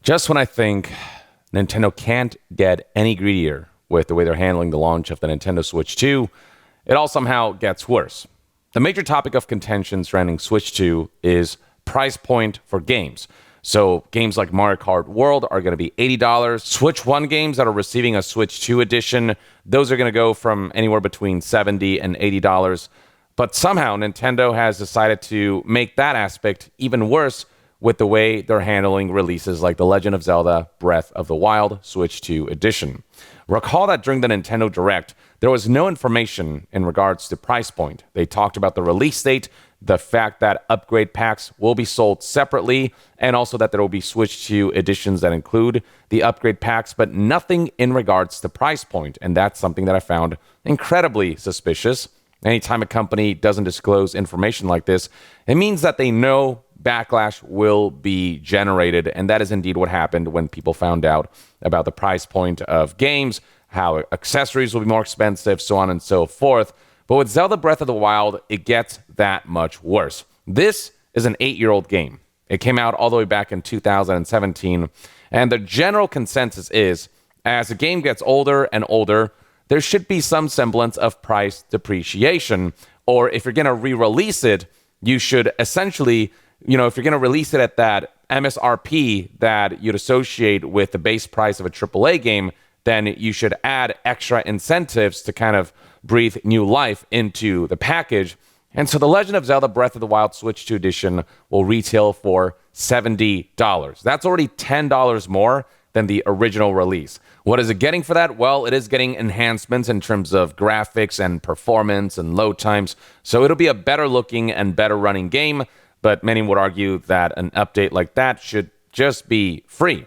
Just when I think Nintendo can't get any greedier with the way they're handling the launch of the Nintendo Switch 2, it all somehow gets worse. The major topic of contention surrounding Switch 2 is price point for games. So games like Mario Kart World are going to be $80. Switch 1 games that are receiving a Switch 2 edition, those are going to go from anywhere between $70 and $80. But somehow Nintendo has decided to make that aspect even worse with the way they're handling releases like The Legend of Zelda Breath of the Wild Switch 2 edition. Recall that during the Nintendo Direct, there was no information in regards to price point. They talked about the release date, the fact that upgrade packs will be sold separately, and also that there will be Switch 2 editions that include the upgrade packs, but nothing in regards to price point. And that's something that I found incredibly suspicious. Anytime a company doesn't disclose information like this, it means that they know backlash will be generated, and that is indeed what happened when people found out about the price point of games, how accessories will be more expensive, so on and so forth. But with Zelda Breath of the Wild, it gets that much worse. This is an 8-year-old game. It came out all the way back in 2017, and the general consensus is, as the game gets older and older, there should be some semblance of price depreciation, or if you're going to re-release it, you should essentially, if you're going to release it at that MSRP that you'd associate with the base price of a AAA game, then you should add extra incentives to kind of breathe new life into the package. And so The Legend of Zelda Breath of the Wild Switch 2 Edition will retail for $70. That's already $10 more than the original release. What is it getting for that? Well, it is getting enhancements in terms of graphics and performance and load times. So it'll be a better looking and better running game, but many would argue that an update like that should just be free.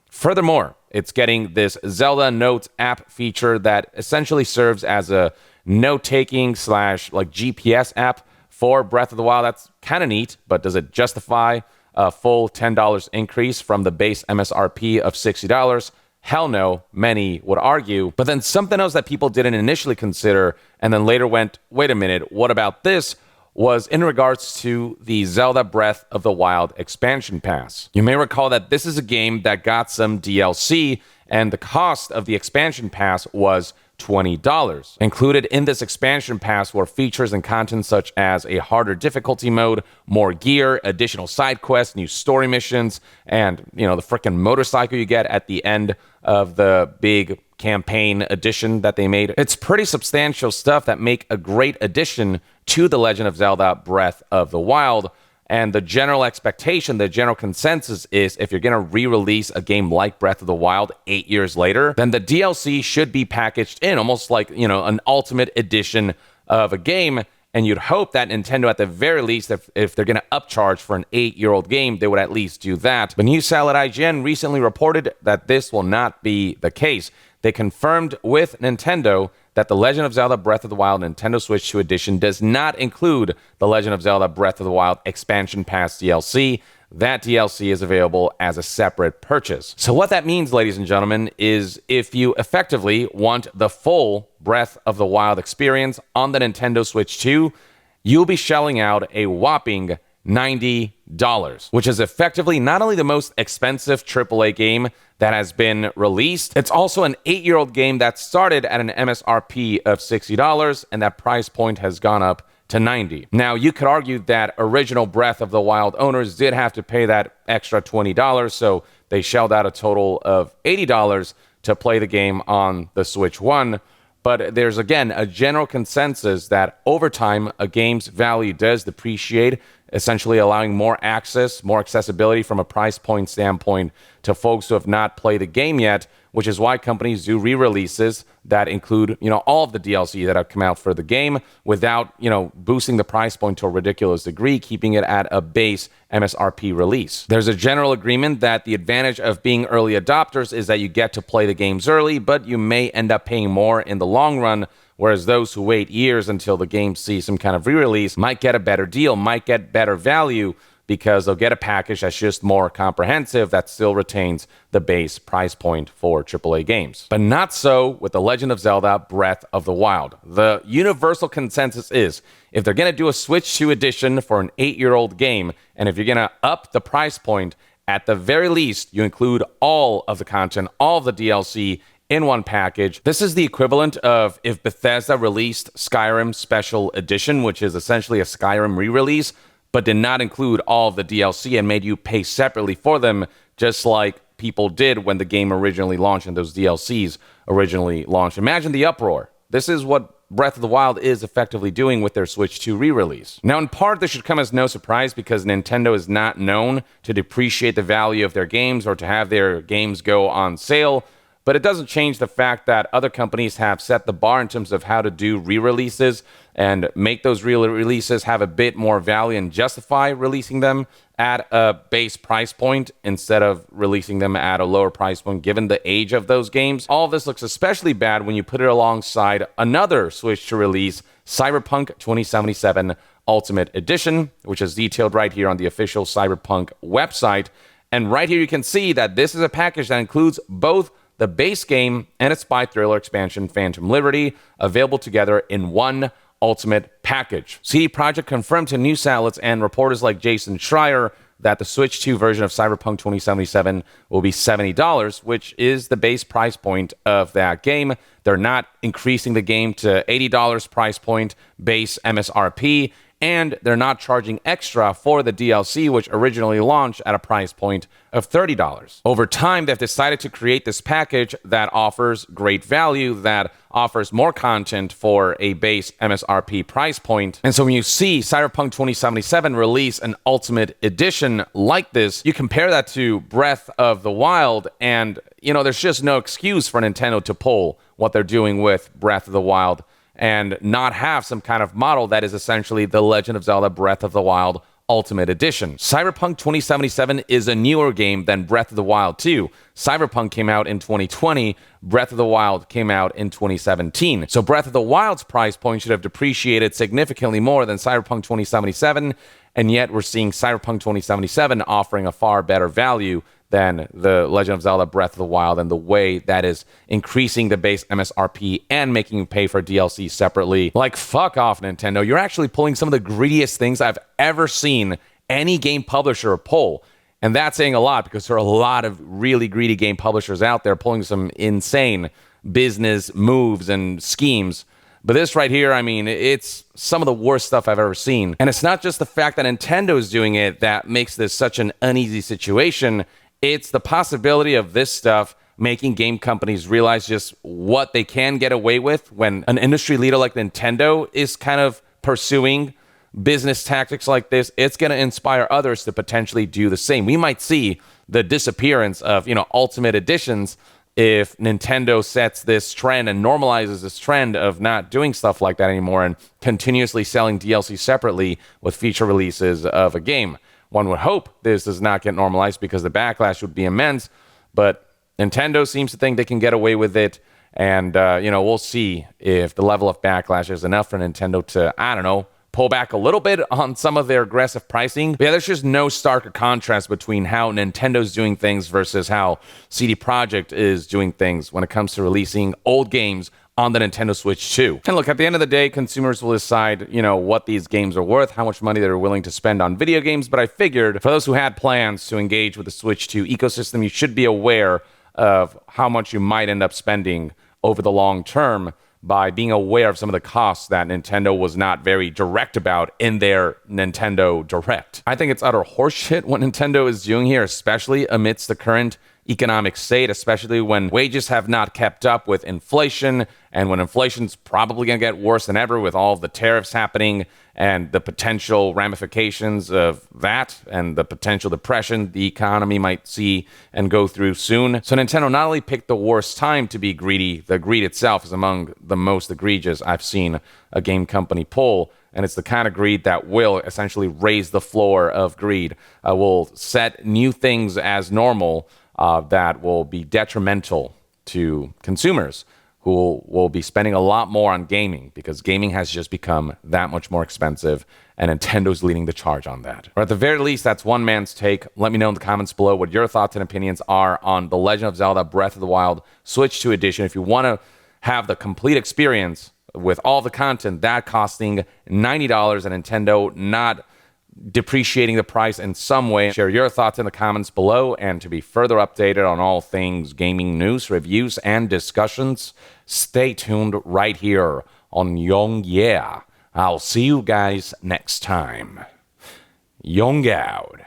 Furthermore, it's getting this Zelda Notes app feature that essentially serves as a note-taking / GPS app for Breath of the Wild. That's kind of neat, but does it justify a full $10 increase from the base MSRP of $60? Hell no, many would argue. But then something else that people didn't initially consider and then later went, wait a minute, what about this? Was in regards to the Zelda Breath of the Wild expansion pass. You may recall that this is a game that got some DLC, and the cost of the expansion pass was $20. Included in this expansion pass were features and content such as a harder difficulty mode, more gear, additional side quests, new story missions, and the freaking motorcycle you get at the end of the big campaign edition that they made. It's pretty substantial stuff that make a great addition to The Legend of Zelda Breath of the Wild. And the general expectation, the general consensus is if you're going to re-release a game like Breath of the Wild 8 years later, then the DLC should be packaged in almost like, an ultimate edition of a game. And you'd hope that Nintendo, at the very least, if they're going to upcharge for an 8-year-old game, they would at least do that. But News Salad IGN recently reported that this will not be the case. They confirmed with Nintendo that The Legend of Zelda Breath of the Wild Nintendo Switch 2 Edition does not include The Legend of Zelda Breath of the Wild Expansion Pass DLC. That DLC is available as a separate purchase. So what that means, ladies and gentlemen, is if you effectively want the full Breath of the Wild experience on the Nintendo Switch 2, you'll be shelling out a whopping $90, which is effectively not only the most expensive AAA game that has been released, it's also an 8-year-old game that started at an MSRP of $60, and that price point has gone up to $90. Now, you could argue that original Breath of the Wild owners did have to pay that extra $20, so they shelled out a total of $80 to play the game on the Switch 1. But there's, again, a general consensus that over time, a game's value does depreciate, essentially allowing more access, more accessibility from a price point standpoint to folks who have not played the game yet, which is why companies do re-releases that include, all of the DLC that have come out for the game without, boosting the price point to a ridiculous degree, keeping it at a base MSRP release. There's a general agreement that the advantage of being early adopters is that you get to play the games early, but you may end up paying more in the long run, whereas those who wait years until the game sees some kind of re-release might get a better deal, might get better value, because they'll get a package that's just more comprehensive that still retains the base price point for AAA games. But not so with The Legend of Zelda Breath of the Wild. The universal consensus is if they're going to do a Switch 2 edition for an 8-year-old game, and if you're going to up the price point at the very least, you include all of the content, all of the DLC in one package. This is the equivalent of if Bethesda released Skyrim Special Edition, which is essentially a Skyrim re-release, but did not include all of the DLC and made you pay separately for them, just like people did when the game originally launched and those DLCs originally launched. Imagine the uproar. This is what Breath of the Wild is effectively doing with their Switch 2 re-release. Now, in part, this should come as no surprise because Nintendo is not known to depreciate the value of their games or to have their games go on sale, but it doesn't change the fact that other companies have set the bar in terms of how to do re-releases and make those re-releases have a bit more value and justify releasing them at a base price point instead of releasing them at a lower price point given the age of those games. All of this looks especially bad when you put it alongside another Switch to release, Cyberpunk 2077 Ultimate Edition, which is detailed right here on the official Cyberpunk website. And right here you can see that this is a package that includes both the base game and its spy thriller expansion, Phantom Liberty, available together in one ultimate package. CD Projekt confirmed to news outlets and reporters like Jason Schreier that the Switch 2 version of Cyberpunk 2077 will be $70, which is the base price point of that game. They're not increasing the game to $80 price point, base MSRP, and they're not charging extra for the DLC, which originally launched at a price point of $30. Over time, they've decided to create this package that offers great value, that offers more content for a base MSRP price point. And so when you see Cyberpunk 2077 release an Ultimate Edition like this, you compare that to Breath of the Wild, and, there's just no excuse for Nintendo to pull what they're doing with Breath of the Wild and not have some kind of model that is essentially The Legend of Zelda Breath of the Wild Ultimate Edition. Cyberpunk 2077 is a newer game than Breath of the Wild 2. Cyberpunk came out in 2020, Breath of the Wild came out in 2017. So Breath of the Wild's price point should have depreciated significantly more than Cyberpunk 2077, and yet we're seeing Cyberpunk 2077 offering a far better value than The Legend of Zelda Breath of the Wild, and the way that is increasing the base MSRP and making you pay for DLC separately. Like, fuck off, Nintendo. You're actually pulling some of the greediest things I've ever seen any game publisher pull. And that's saying a lot because there are a lot of really greedy game publishers out there pulling some insane business moves and schemes. But this right here, it's some of the worst stuff I've ever seen. And it's not just the fact that Nintendo is doing it that makes this such an uneasy situation. It's the possibility of this stuff making game companies realize just what they can get away with when an industry leader like Nintendo is kind of pursuing business tactics like this. It's going to inspire others to potentially do the same. We might see the disappearance of, Ultimate Editions if Nintendo sets this trend and normalizes this trend of not doing stuff like that anymore and continuously selling DLC separately with feature releases of a game. One would hope this does not get normalized because the backlash would be immense, but Nintendo seems to think they can get away with it, and, we'll see if the level of backlash is enough for Nintendo to, pull back a little bit on some of their aggressive pricing. But yeah, there's just no starker contrast between how Nintendo's doing things versus how CD Projekt is doing things when it comes to releasing old games on the Nintendo Switch 2. And look, at the end of the day, consumers will decide, what these games are worth, how much money they're willing to spend on video games. But I figured for those who had plans to engage with the Switch 2 ecosystem, you should be aware of how much you might end up spending over the long term by being aware of some of the costs that Nintendo was not very direct about in their Nintendo Direct. I think it's utter horseshit what Nintendo is doing here, especially amidst the current economic state, especially when wages have not kept up with inflation, and when inflation's probably going to get worse than ever with all of the tariffs happening and the potential ramifications of that and the potential depression the economy might see and go through soon. So Nintendo not only picked the worst time to be greedy, the greed itself is among the most egregious I've seen a game company pull. And it's the kind of greed that will essentially raise the floor of greed, will set new things as normal that will be detrimental to consumers who will be spending a lot more on gaming because gaming has just become that much more expensive, and Nintendo's leading the charge on that. Or at the very least, that's one man's take. Let me know in the comments below what your thoughts and opinions are on The Legend of Zelda Breath of the Wild Switch 2 Edition. If you want to have the complete experience with all the content, that costing $90, and Nintendo not depreciating the price in some way. Share your thoughts in the comments below, and to be further updated on all things gaming news, reviews, and discussions, stay tuned right here on Young Yeah. I'll see you guys next time. Young out.